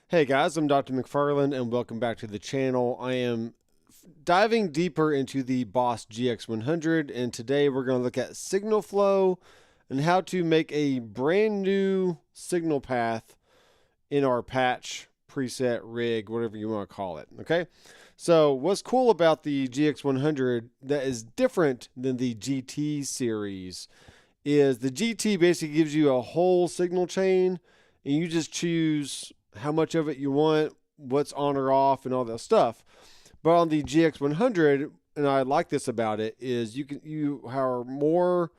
Hey guys, I'm Doctor McFarland and welcome back to the channel. I am diving deeper into the Boss GX-100 and today we're going to look at signal flow and how to make a brand new signal path in our patch, preset, rig, whatever you want to call it. Okay, so what's cool about the GX-100 that is different than the GT series is the GT basically gives you a whole signal chain and you just choose how much of it you want, what's on or off, and all that stuff. But on the GX100, and I like this about it, is you are more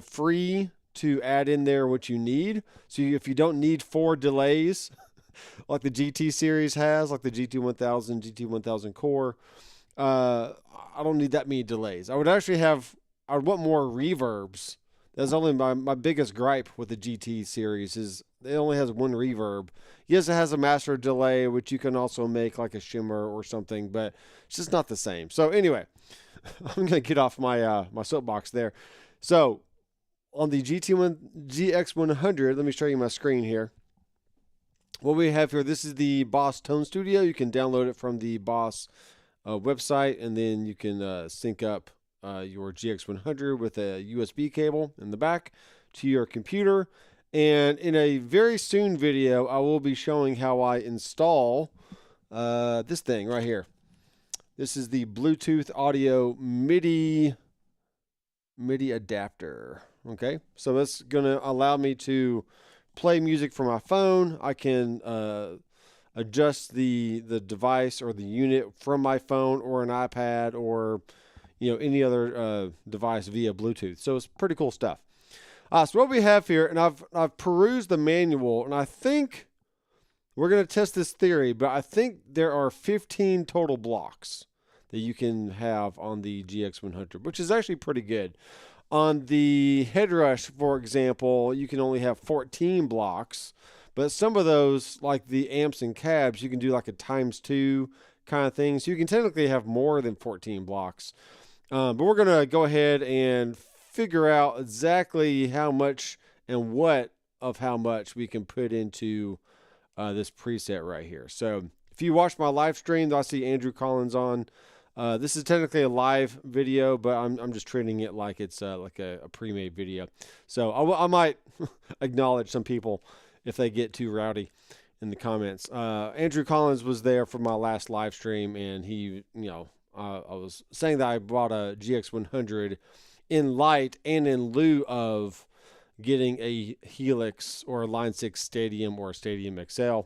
free to add in there what you need. So if you don't need 4 delays, like the GT series has, like the GT1000, GT1000 Core, I don't need that many delays. I would want more reverbs. That's only my biggest gripe with the GT series is it only has one reverb. Yes, it has a master delay, which you can also make like a shimmer or something, but it's just not the same. So anyway, I'm gonna get off my my soapbox there. So on the GX100, let me show you my screen here. What we have here, this is the Boss Tone Studio. You can download it from the Boss website, and then you can sync up your GX100 with a USB cable in the back to your computer. And in a very soon video, I will be showing how I install this thing right here. This is the Bluetooth audio MIDI adapter. Okay, so that's going to allow me to play music from my phone. I can adjust the device or the unit from my phone or an iPad or any other device via Bluetooth. So it's pretty cool stuff. So what we have here, and I've perused the manual, and I think we're going to test this theory, but I think there are 15 total blocks that you can have on the GX100, which is actually pretty good. On the Headrush, for example, you can only have 14 blocks, but some of those, like the amps and cabs, you can do like a ×2 kind of thing. So you can technically have more than 14 blocks. But we're going to go ahead and figure out exactly how much and what of how much we can put into this preset right here. So if you watch my live stream, I see Andrew Collins on. This is technically a live video, but I'm just treating it like it's like a pre-made video. So I might acknowledge some people if they get too rowdy in the comments. Andrew Collins was there for my last live stream, and he, I was saying that I bought a GX100 in light and in lieu of getting a Helix or a Line 6 Stadium or a Stadium XL,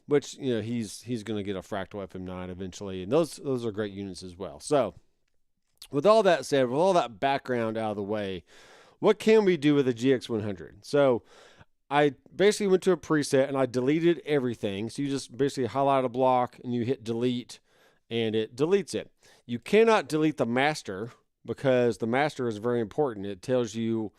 which he's going to get a Fractal FM9 eventually, and those are great units as well. So with all that said, with all that background out of the way, what can we do with the GX100? So I basically went to a preset and I deleted everything. So you just basically highlight a block and you hit delete, and it deletes it. You cannot delete the master because the master is very important. It tells you,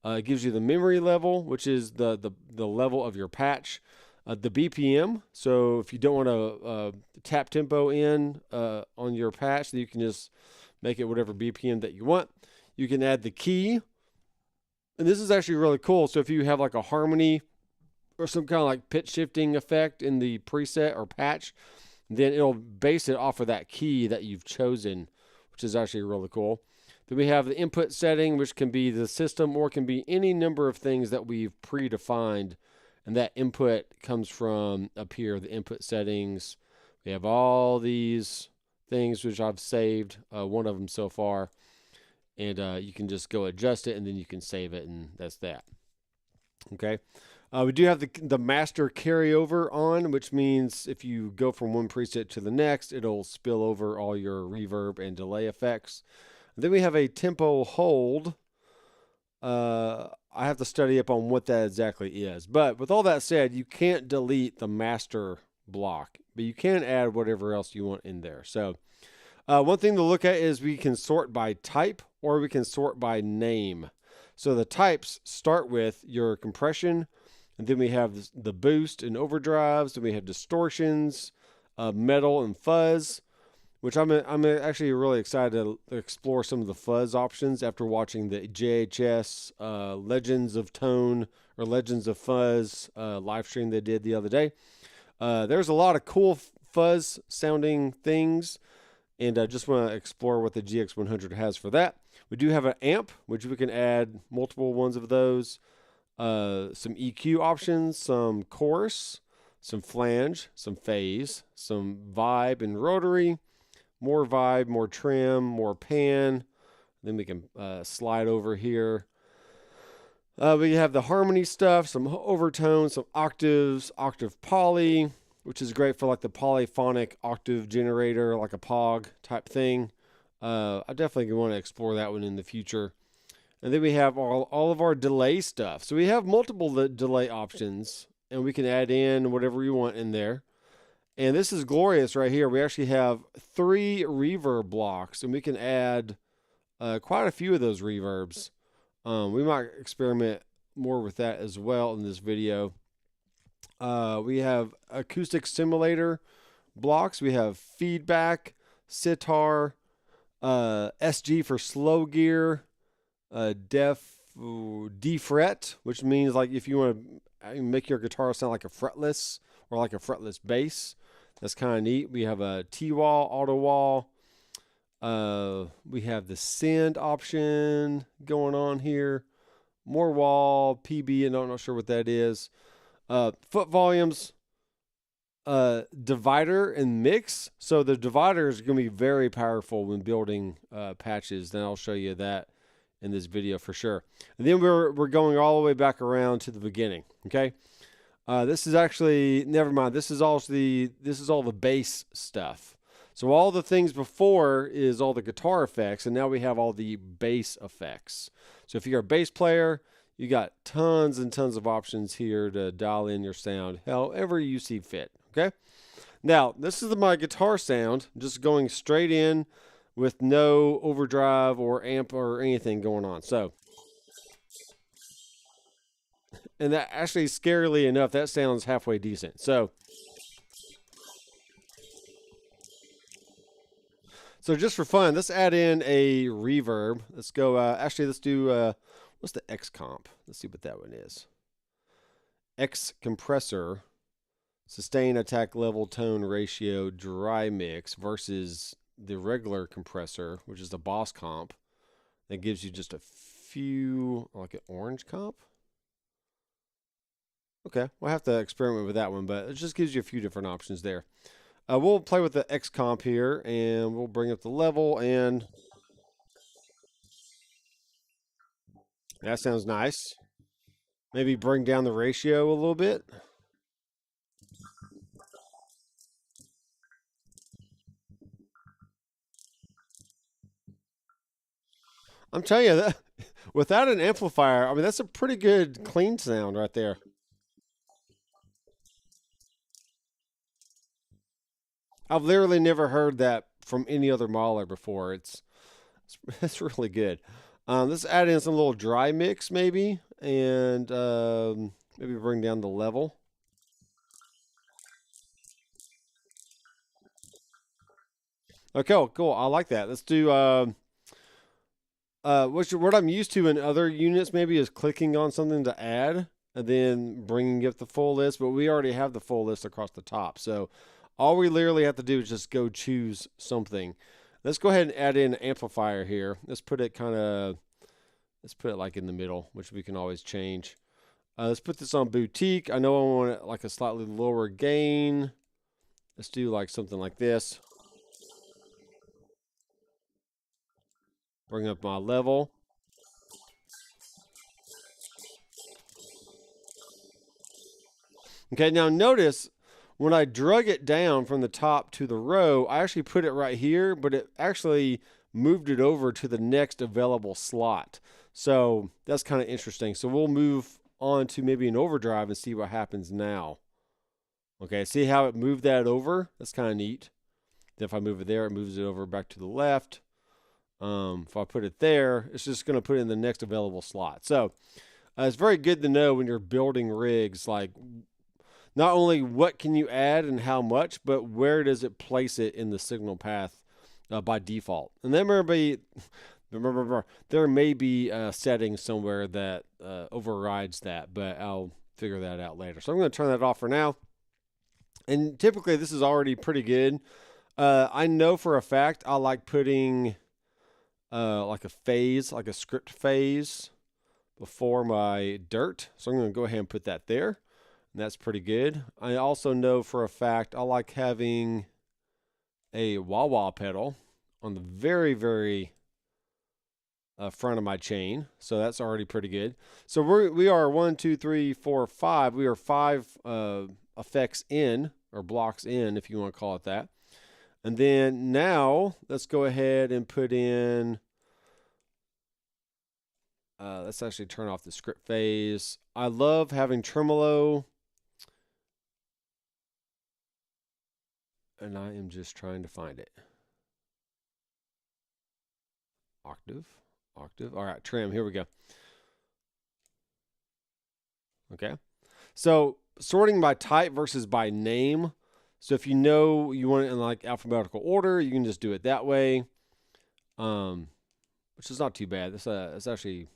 it gives you the memory level, which is the level of your patch, the BPM. So if you don't want to tap tempo in on your patch, then you can just make it whatever BPM that you want. You can add the key, and this is actually really cool. So if you have like a harmony or some kind of like pitch shifting effect in the preset or patch, then it'll base it off of that key that you've chosen, which is actually really cool. Then we have the input setting, which can be the system or can be any number of things that we've predefined. And that input comes from up here, the input settings. We have all these things which I've saved, one of them so far. And you can just go adjust it, and then you can save it, and that's that. Okay. We do have the master carryover on, which means if you go from one preset to the next, it'll spill over all your reverb and delay effects. And then we have a tempo hold. I have to study up on what that exactly is. But with all that said, you can't delete the master block, but you can add whatever else you want in there. So one thing to look at is we can sort by type or we can sort by name. So the types start with your compression, and then we have the boost and overdrives, and we have distortions, metal and fuzz, which I'm actually really excited to explore some of the fuzz options after watching the JHS Legends of Tone or Legends of Fuzz live stream they did the other day. There's a lot of cool fuzz sounding things, and I just want to explore what the GX-100 has for that. We do have an amp, which we can add multiple ones of those. Some EQ options, some chorus, some flange, some phase, some vibe and rotary, more vibe, more trim, more pan. Then we can slide over here. We have the harmony stuff, some overtones, some octaves, octave poly, which is great for like the polyphonic octave generator, like a POG type thing. I definitely want to explore that one in the future. And then we have all of our delay stuff. So we have multiple delay options, and we can add in whatever we want in there. And this is glorious right here. We actually have 3 reverb blocks, and we can add quite a few of those reverbs. We might experiment more with that as well in this video. We have acoustic simulator blocks. We have feedback, sitar, SG for slow gear, D fret, which means like if you want to make your guitar sound like a fretless or like a fretless bass. That's kind of neat. We have a T-wall, auto wall. We have the send option going on here. More wall, PB, and I'm not sure what that is. Foot volumes, divider and mix. So the divider is going to be very powerful when building patches. Then I'll show you that in this video for sure. And then we're going all the way back around to the beginning. Okay. This is actually, never mind. This is all the bass stuff. So all the things before is all the guitar effects, and now we have all the bass effects. So if you're a bass player, you got tons and tons of options here to dial in your sound however you see fit. Okay. Now this is my guitar sound, just going straight in with no overdrive or amp or anything going on. So, and that actually, scarily enough, that sounds halfway decent. So just for fun, let's add in a reverb. Let's go, actually, let's do, what's the X comp? Let's see what that one is. X compressor, sustain, attack, level, tone, ratio, dry mix versus the regular compressor, which is the Boss comp. That gives you just a few, like an orange comp. Okay, we'll have to experiment with that one, but it just gives you a few different options there. We'll play with the X comp here, and we'll bring up the level, and that sounds nice. Maybe bring down the ratio a little bit. I'm telling you, that without an amplifier, I mean, that's a pretty good clean sound right there. I've literally never heard that from any other modeler before. It's really good. Let's add in some little dry mix maybe, and maybe bring down the level. Okay, cool. I like that. Let's do what I'm used to in other units maybe is clicking on something to add and then bringing up the full list, but we already have the full list across the top. So all we literally have to do is just go choose something. Let's go ahead and add in an amplifier here. Let's put it like in the middle, which we can always change. Let's put this on boutique. I know I want it like a slightly lower gain. Let's do like something like this. Bring up my level. Okay, now notice when I drug it down from the top to the row, I actually put it right here, but it actually moved it over to the next available slot. So that's kind of interesting. So we'll move on to maybe an overdrive and see what happens now. Okay, see how it moved that over? That's kind of neat. Then if I move it there, it moves it over back to the left. If I put it there, it's just going to put it in the next available slot. So it's very good to know when you're building rigs, like not only what can you add and how much, but where does it place it in the signal path by default. And then everybody, There may be a setting somewhere that overrides that, but I'll figure that out later. So I'm going to turn that off for now. And typically this is already pretty good. I know for a fact I like putting like a phase, like a script phase before my dirt. So I'm going to go ahead and put that there. And that's pretty good. I also know for a fact I like having a wah-wah pedal on the very, very front of my chain. So that's already pretty good. So we are 1, 2, 3, 4, 5. We are 5 effects in, or blocks in, if you want to call it that. And then now let's go ahead and put in, let's actually turn off the script phase. I love having tremolo. And I am just trying to find it. Octave. All right, trim. Here we go. Okay. So sorting by type versus by name. So if you know you want it in like alphabetical order, you can just do it that way, which is not too bad. It's actually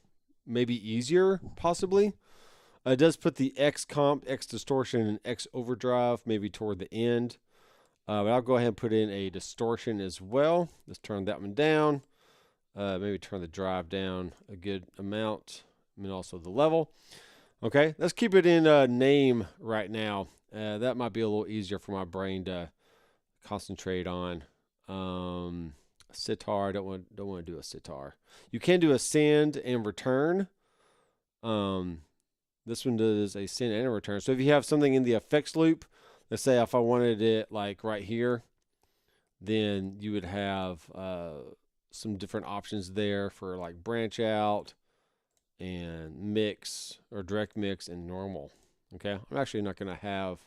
maybe easier, possibly. It does put the X comp, X distortion, and X overdrive maybe toward the end. But I'll go ahead and put in a distortion as well. Let's turn that one down. Maybe turn the drive down a good amount. And also the level. Okay, let's keep it in name right now. That might be a little easier for my brain to concentrate on. Sitar, I don't want to do a sitar. You can do a send and return. This one does a send and a return. So if you have something in the effects loop, let's say if I wanted it like right here, then you would have some different options there for like branch out and mix or direct mix and normal. Okay, I'm actually not going to have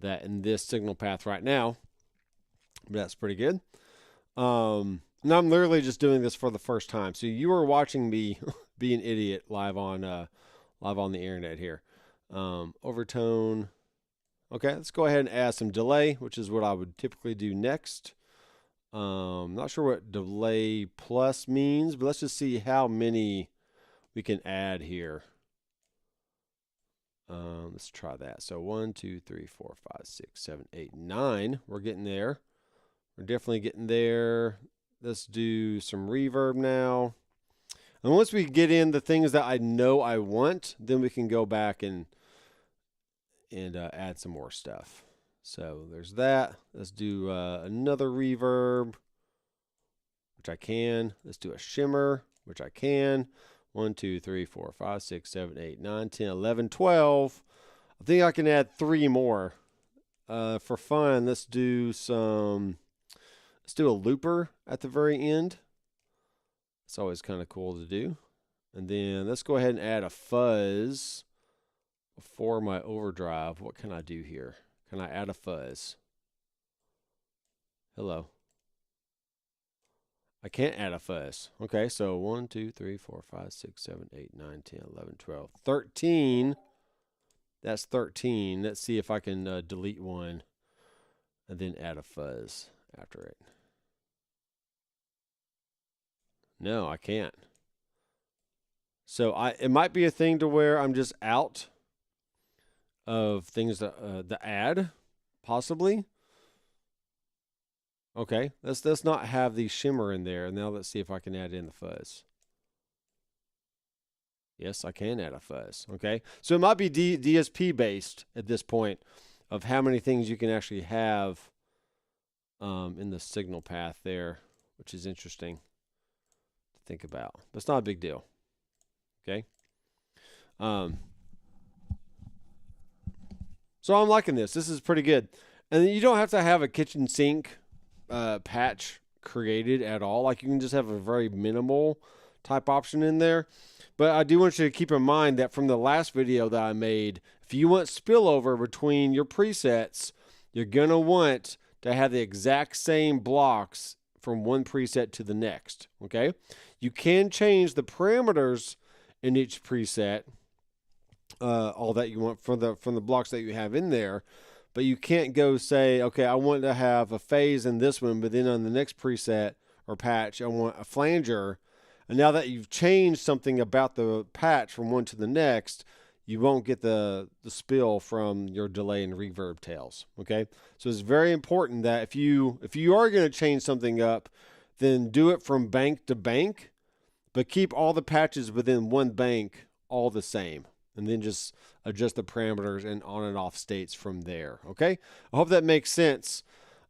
that in this signal path right now, but that's pretty good. Now I'm literally just doing this for the first time, so you are watching me be an idiot live on the internet here. Overtone. Okay, let's go ahead and add some delay, which is what I would typically do next. Not sure what delay plus means, but let's just see how many we can add here. Let's try that. So 1, 2, 3, 4, 5, 6, 7, 8, 9. We're getting there. We're definitely getting there. Let's do some reverb now. And once we get in the things that I know I want, then we can go back and add some more stuff. So there's that. Let's do another reverb, which I can. Let's do a shimmer, which I can. 1, 2, 3, 4, 5, 6, 7, 8, 9, 10, 11, 12. I think I can add 3 more. For fun, let's do a looper at the very end. It's always kind of cool to do. And then let's go ahead and add a fuzz before my overdrive. What can I do here? Can I add a fuzz? Hello. I can't add a fuzz. Okay, so 1, 2, 3, 4, 5, 6, 7, 8, 9, 10, 11, 12, 13. That's 13. Let's see if I can delete one and then add a fuzz after it. No, I can't. So it might be a thing to where I'm just out of things to add, possibly. Okay, let's not have the shimmer in there. Now let's see if I can add in the fuzz. Yes, I can add a fuzz. Okay, so it might be DSP based at this point of how many things you can actually have in the signal path there, which is interesting to think about. That's not a big deal. Okay. So I'm liking this. This is pretty good. And you don't have to have a kitchen sink patch created at all. Like you can just have a very minimal type option in there. But I do want you to keep in mind that from the last video that I made, if you want spillover between your presets, you're going to want to have the exact same blocks from one preset to the next. Okay. You can change the parameters in each preset, all that you want from the blocks that you have in there, but you can't go say, okay, I want to have a phase in this one, but then on the next preset or patch, I want a flanger, And now that you've changed something about the patch from one to the next, you won't get the spill from your delay and reverb tails. Okay, so it's very important that if you are going to change something up, then do it from bank to bank, but keep all the patches within one bank all the same, and then just adjust the parameters and on and off states from there. Okay, I hope that makes sense.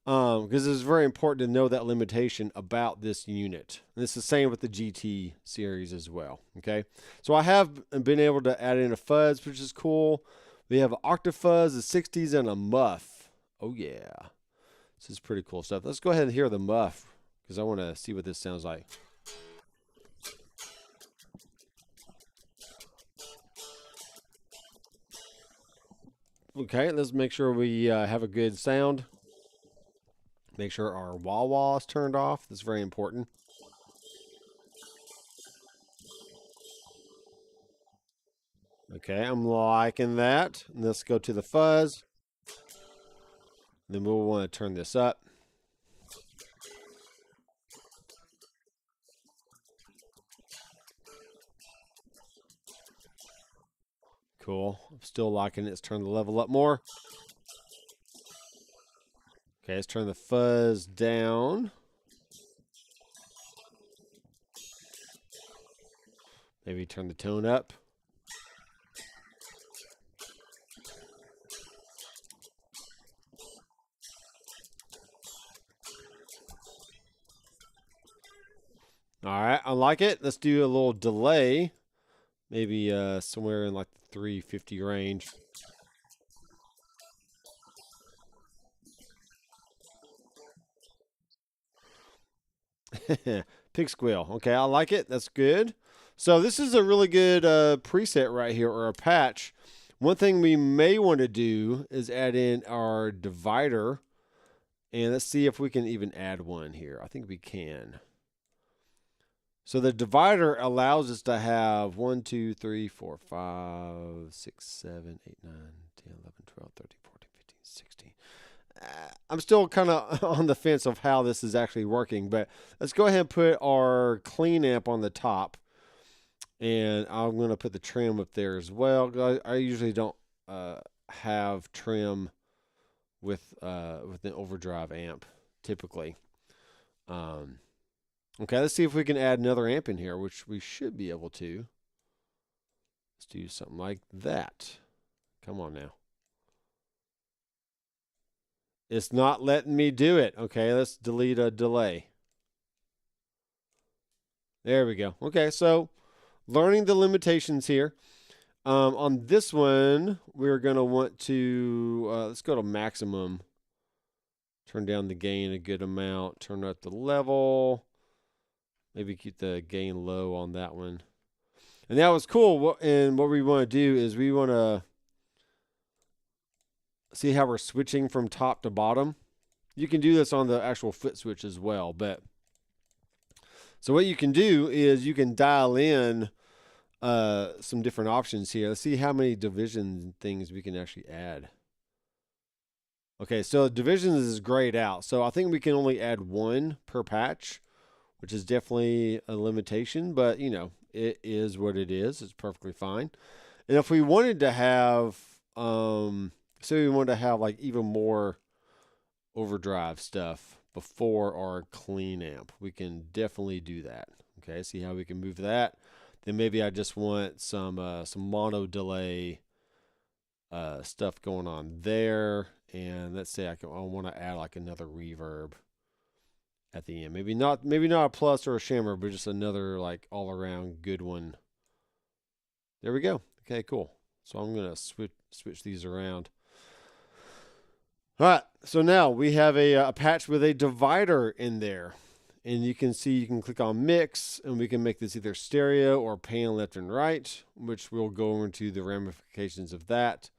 Because it's very important to know that limitation about this unit. And it's the same with the GT series as well. Okay, so I have been able to add in a fuzz, which is cool. We have an octafuzz, a 60s, and a muff. Oh yeah, this is pretty cool stuff. Let's go ahead and hear the muff because I want to see what this sounds like. Okay, let's make sure we have a good sound. Make sure our wah-wah is turned off. That's very important. Okay, I'm liking that. Let's go to the fuzz. Then we'll want to turn this up. Cool. I'm still liking it. Let's turn the level up more. Okay, let's turn the fuzz down. Maybe turn the tone up. All right, I like it. Let's do a little delay. Maybe somewhere in like the 350 range. Pig squeal. Okay, I like it. That's good. So this is a really good preset right here, or a patch. One thing we may want to do is add in our divider. And let's see if we can even add one here. I think we can. So the divider allows us to have 1, 2, 3, 4, 5, 6, 7, 8, 9, 10, 11, 12, 13, 14, 15, 16. I'm still kind of on the fence of how this is actually working, but let's go ahead and put our clean amp on the top. And I'm going to put the trim up there as well. I usually don't have trim with an overdrive amp typically. Okay, let's see if we can add another amp in here, which we should be able to. Let's do something like that. Come on now. It's not letting me do it. Okay, let's delete a delay. There we go. Okay, so learning the limitations here. On this one, we're going to want to, let's go to maximum. Turn down the gain a good amount. Turn up the level. Maybe keep the gain low on that one. And that was cool. And what we want to do is we want to see how we're switching from top to bottom. You can do this on the actual foot switch as well. But so what you can do is you can dial in some different options here. Let's see how many division things we can actually add. Okay, so divisions is grayed out. So I think we can only add one per patch, which is definitely a limitation, but you know, it is what it is. It's perfectly fine. And if we wanted to have, say we wanted to have like even more overdrive stuff before our clean amp, we can definitely do that. Okay, see how we can move that. Then maybe I just want some mono delay stuff going on there. And let's say I want to add like another reverb at the end. Maybe not a plus or a shimmer, but just another like all around good one. There we go. Okay, cool. So I'm gonna switch these around. All right. So now we have a patch with a divider in there, and you can see you can click on mix, and we can make this either stereo or pan left and right, which we'll go into the ramifications of that.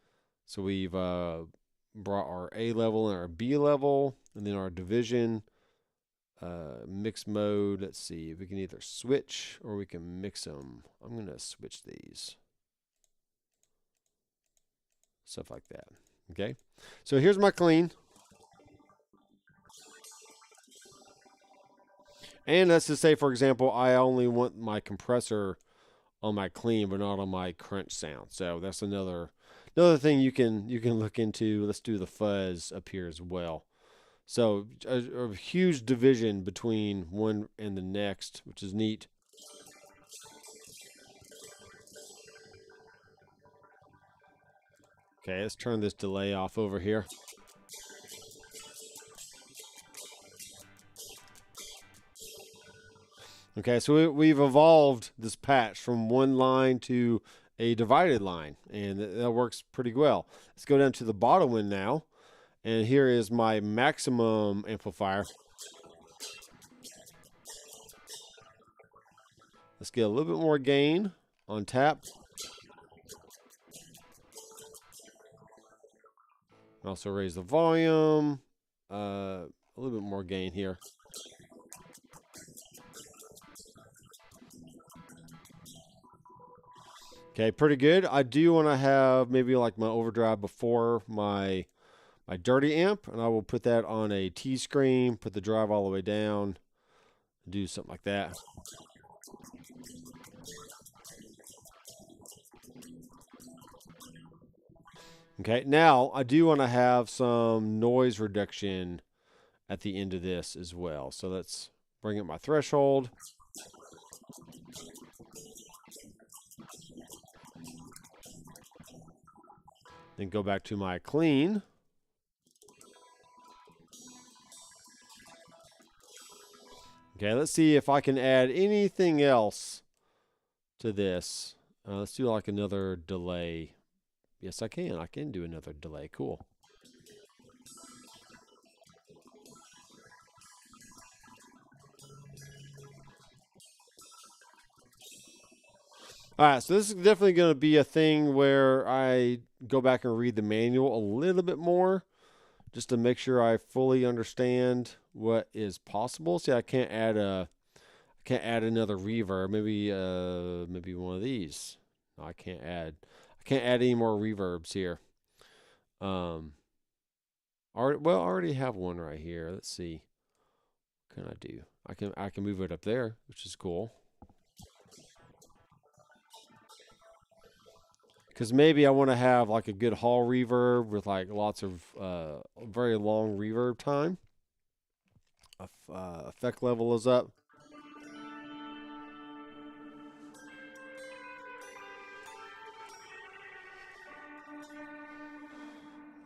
So we've brought our A level and our B level, and then our division. Mix mode. Let's see. We can either switch or we can mix them. I'm going to switch these. Stuff like that. Okay. So here's my clean. And that's to say, for example, I only want my compressor on my clean, but not on my crunch sound. So that's another thing you can look into. Let's do the fuzz up here as well. So a huge division between one and the next, which is neat. Okay, let's turn this delay off over here. Okay, so we've evolved this patch from one line to a divided line, and that works pretty well. Let's go down to the bottom one now, and here is my maximum amplifier. Let's get a little bit more gain on tap. Also raise the volume, a little bit more gain here. Okay, pretty good. I do want to have maybe like my overdrive before my dirty amp, and I will put that on a T screen, put the drive all the way down, do something like that. Okay, now I do want to have some noise reduction at the end of this as well. So let's bring up my threshold. Then go back to my clean. Okay, let's see if I can add anything else to this. Let's do like another delay. Yes, I can. I can do another delay. Cool. All right, so this is definitely going to be a thing where I go back and read the manual a little bit more just to make sure I fully understand what is possible. See, I can't add another reverb. Maybe one of these. No, I can't add any more reverbs here. I already have one right here. Let's see. What can I do? I can move it up there, which is cool. Because maybe I want to have like a good hall reverb with like lots of very long reverb time. Effect level is up.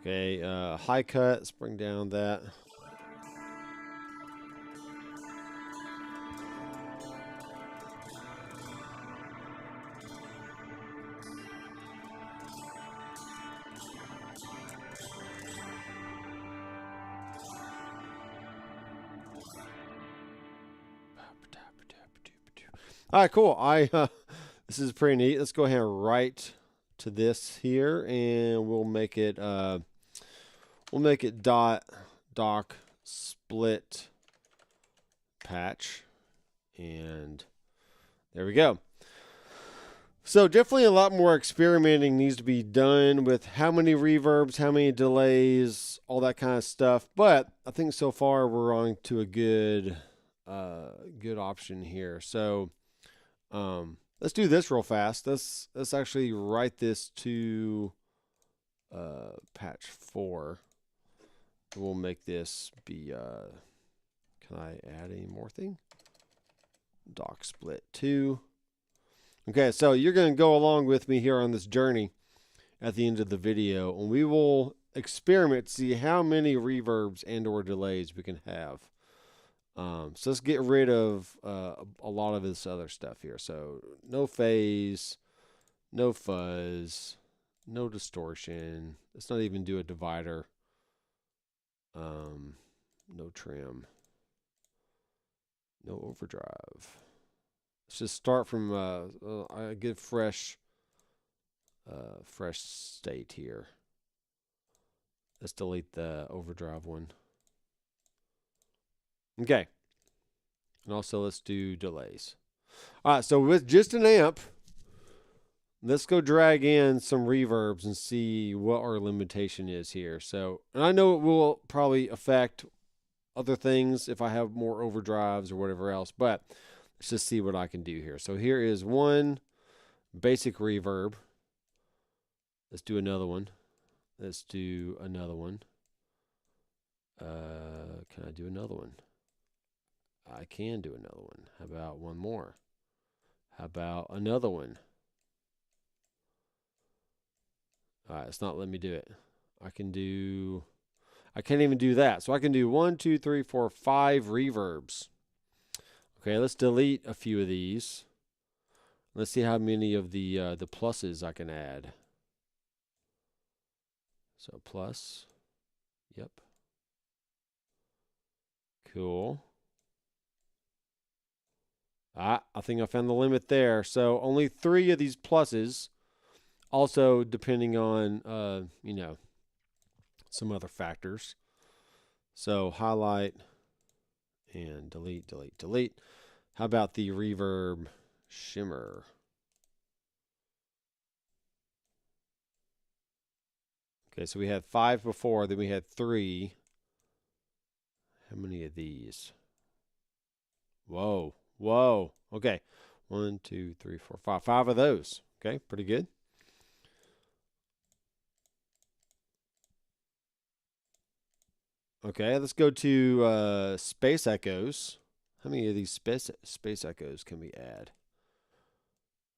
Okay, high cut. Let's bring down that. All right, cool. This is pretty neat. Let's go ahead and write to this here, and we'll make it doc split patch, and there we go. So definitely a lot more experimenting needs to be done with how many reverbs, how many delays, all that kind of stuff. But I think so far we're on to a good option here. So let's do this real fast. Let's actually write this to patch 4. We'll make this be. Can I add any more thing? Doc split 2. Okay, so you're going to go along with me here on this journey at the end of the video, and we will experiment to see how many reverbs and or delays we can have. So let's get rid of a lot of this other stuff here. So no phase, no fuzz, no distortion. Let's not even do a divider. No trim, no overdrive. Let's just start from a good fresh state here. Let's delete the overdrive one. Okay. And also let's do delays. All right, so with just an amp, let's go drag in some reverbs and see what our limitation is here. So, and I know it will probably affect other things if I have more overdrives or whatever else. But let's just see what I can do here. So here is one basic reverb. Let's do another one. Let's do another one. Can I do another one? I can do another one. How about one more? How about another one? All right, it's not letting me do it. I can't even do that. So I can do 1, 2, 3, 4, 5 reverbs. Okay, let's delete a few of these. Let's see how many of the pluses I can add. So plus, yep. Cool. I think I found the limit there. So only 3 of these pluses. Also, depending on, some other factors. So highlight and delete, delete, delete. How about the reverb shimmer? Okay, so we had 5 before, then we had 3. How many of these? Whoa, whoa. Okay, 1, 2, 3, 4, 5. 5 of those. Okay, pretty good. Okay, let's go to space echoes. How many of these space echoes can we add?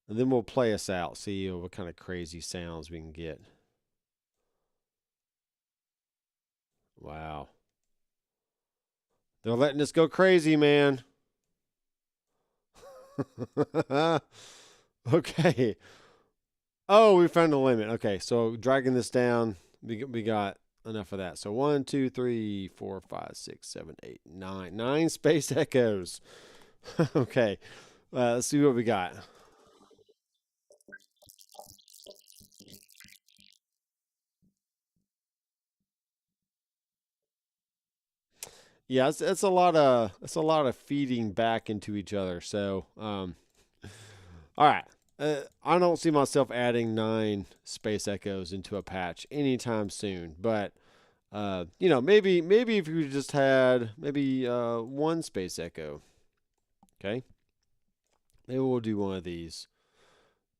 And then we'll play us out, see what kind of crazy sounds we can get. Wow. They're letting us go crazy, man. Okay. Oh, we found the limit. Okay, so dragging this down, we got enough of that. So 1, 2, 3, 4, 5, 6, 7, 8, 9. 9 space echoes. Okay. Let's see what we got. Yeah, it's a lot of feeding back into each other. So, all right. I don't see myself adding 9 space echoes into a patch anytime soon. But maybe if you just had maybe 1 space echo, okay. Maybe we'll do one of these.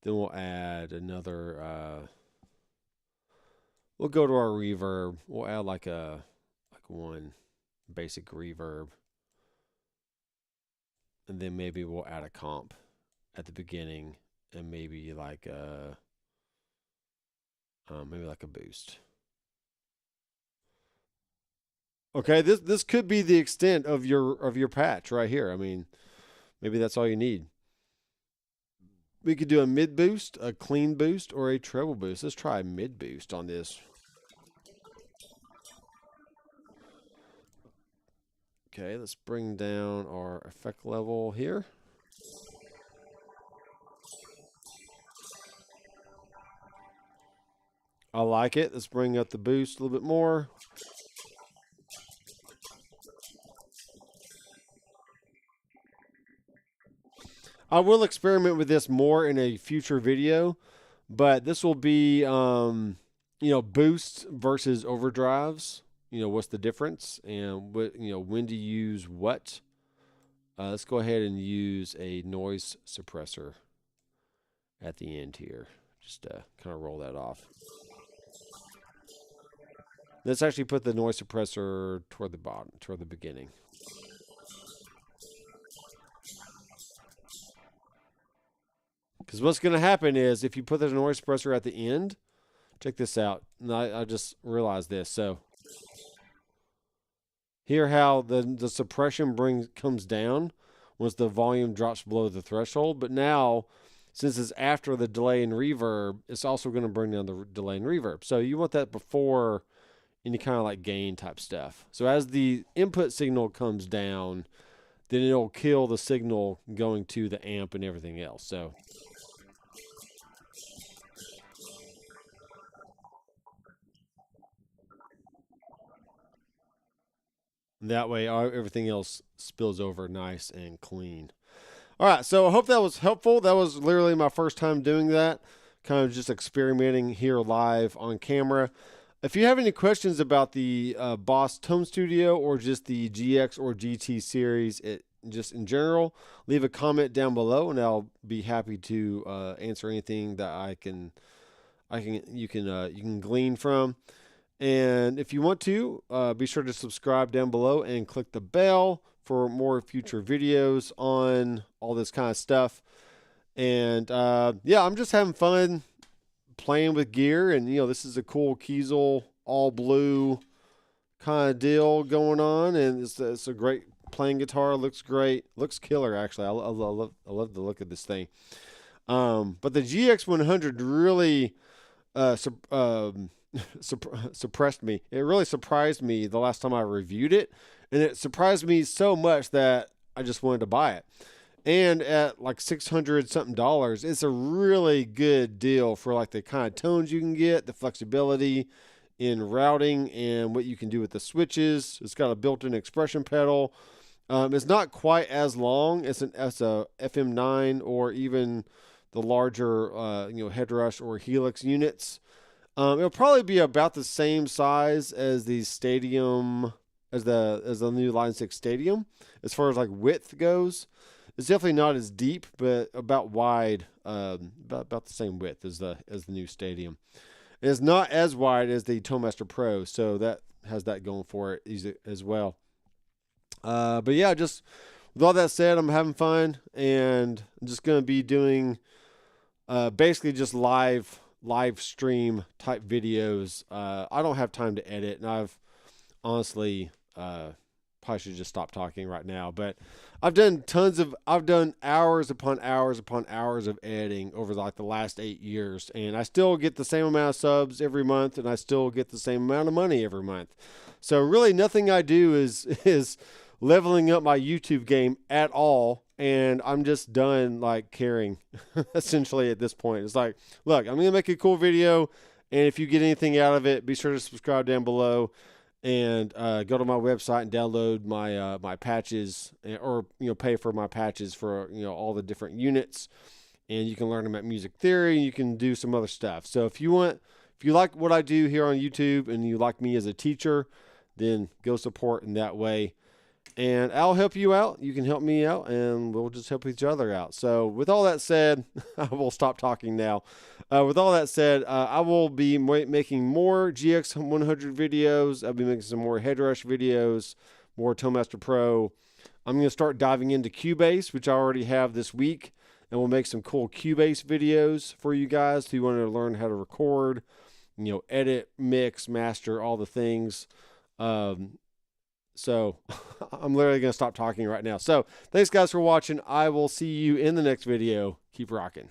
Then we'll add another. We'll go to our reverb. We'll add like 1 basic reverb, and then maybe we'll add a comp at the beginning, and maybe like a boost. Okay, this could be the extent of your patch right here. I mean, maybe that's all you need. We could do a mid boost, a clean boost, or a treble boost. Let's try a mid boost on this. Okay, let's bring down our effect level here. I like it. Let's bring up the boost a little bit more. I will experiment with this more in a future video, but this will be, boosts versus overdrives. What's the difference, and when to use what. Let's go ahead and use a noise suppressor at the end here. Just kind of roll that off. Let's actually put the noise suppressor toward the bottom, toward the beginning. Because what's going to happen is if you put the noise suppressor at the end, check this out. And I just realized this. So hear how the suppression comes down once the volume drops below the threshold. But now, since it's after the delay and reverb, it's also going to bring down the delay and reverb. So you want that before any kind of like gain type stuff. So as the input signal comes down, then it'll kill the signal going to the amp and everything else. So that way everything else spills over nice and clean. All right, so I hope that was helpful. That was literally my first time doing that, kind of just experimenting here live on camera. If you have any questions about the Boss Tone Studio or just the GX or GT series, just in general, leave a comment down below, and I'll be happy to answer anything that you can glean from. And if you want to, be sure to subscribe down below and click the bell for more future videos on all this kind of stuff. And yeah, I'm just having fun playing with gear, and this is a cool Kiesel all blue kind of deal going on, and it's a great playing guitar. Looks great, looks killer actually. I love the look of this thing. But the GX-100 really suppressed me. It really surprised me the last time I reviewed it, and it surprised me so much that I just wanted to buy it. And at like $600 something, it's a really good deal for like the kind of tones you can get, the flexibility in routing, and what you can do with the switches. It's got a built-in expression pedal. It's not quite as long as a FM9 or even the larger Headrush or Helix units. It'll probably be about the same size as the Stadium, as the new Line 6 Stadium, as far as like width goes. It's definitely not as deep, but about wide, about the same width as the new Stadium. And it's not as wide as the Tonemaster Pro, so that has that going for it as well. But yeah, just with all that said, I'm having fun, and I'm just gonna be doing basically just live stream type videos. I don't have time to edit, and I've honestly probably should just stop talking right now, but I've done hours upon hours upon hours of editing over like the last 8 years, and I still get the same amount of subs every month, and I still get the same amount of money every month. So really nothing I do is leveling up my YouTube game at all, and I'm just done like caring essentially at this point. It's like, look, I'm gonna make a cool video, and if you get anything out of it, be sure to subscribe down below, and go to my website and download my my patches, or pay for my patches for all the different units, and you can learn about music theory, and you can do some other stuff. So if you like what I do here on YouTube, and you like me as a teacher, then go support in that way, and I'll help you out. You can help me out, and we'll just help each other out. So with all that said, I will stop talking now. With all that said, I will be making more GX100 videos. I'll be making some more Headrush videos, more Tonemaster Pro. I'm going to start diving into Cubase, which I already have this week, and we'll make some cool Cubase videos for you guys who want to learn how to record, edit, mix, master, all the things. So I'm literally going to stop talking right now. So thanks guys for watching. I will see you in the next video. Keep rocking.